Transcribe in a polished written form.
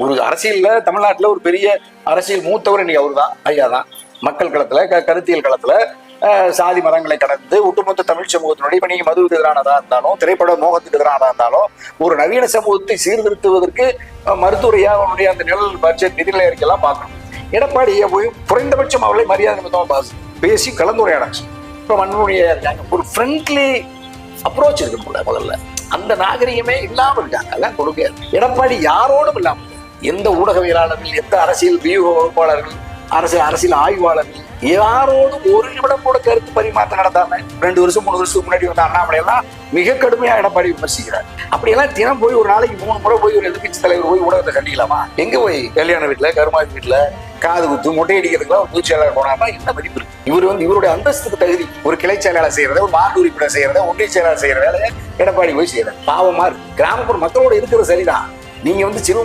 ஒரு அரசியல்ல தமிழ்நாட்டுல ஒரு பெரிய அரசியல் மூத்தவர் இன்னைக்கு அவரு தான், ஐயா தான். மக்கள் களத்துல கருத்தியல் களத்துல சாதி மதங்களை கடந்து ஒட்டுமொத்த தமிழ் சமூகத்தினுடைய இப்ப நீங்க மதுவுக்கு எதிரானதா இருந்தாலும் திரைப்பட மோகத்துக்கு எதிரானதா இருந்தாலும் ஒரு நவீன சமூகத்தை சீர்திருத்துவதற்கு மருத்துவரையா அவனுடைய அந்த நிழல் பட்ஜெட் நிதிநிலை அறிக்கையெல்லாம் பார்க்கணும். எடப்பாடியை போய் குறைந்தபட்சம் அவர்களை மரியாதை நிமித்தமா பேசி கலந்துரையாடாச்சு. இப்ப மண்ணுடைய இருக்காங்க, ஒரு ஃப்ரெண்ட்லி அப்ரோச் இருக்கு முதல்ல. அந்த நாகரிகமே இல்லாம இருக்காங்க. அதான் கொடுக்க எடப்பாடி யாரோடும் இல்லாம, எந்த ஊடகவியலாளர்கள், எந்த அரசியல் வியூக வகுப்பாளர்கள், அரசியல் ஆய்வாளர்கள் யாரோடும் ஒரு நிமிடம் கூட கருத்து பரிமாற்றம் நடத்தாம 2 வருஷம் 3 வருஷத்துக்கு முன்னாடி வந்த அண்ணாமலை எல்லாம் மிக கடுமையா எடப்பாடி விமர்சிக்கிறார். அப்படியெல்லாம் தினம் போய் ஒரு நாளைக்கு 3 முறை போய் ஒரு எதிர்கட்சி தலைவர் போய் ஊடகத்தை கண்டிக்கலாமா? எங்க போய் கல்யாண வீட்டுல, கருமாதி வீட்டுல காது குத்து மொட்டை அடிக்கிறதுக்குலாம் ஒரு பொதுச் செயலாளர் போனாமா என்ன மதிப்பு இருக்கு? இவருடைய அந்தஸ்துக்கு தகுதி ஒரு கிளை செயலாளர் செய்யறத, ஒரு மாநில உறுப்பினர் செய்யறத, ஒன்றிய செயலாளர் செய்யற வேலையை எடப்பாடி போய் செய்யறாரு. பாவமா இருக்கு. கிராமப்புற மக்களோட இருக்கிறது சரிதான். நீங்க சிறு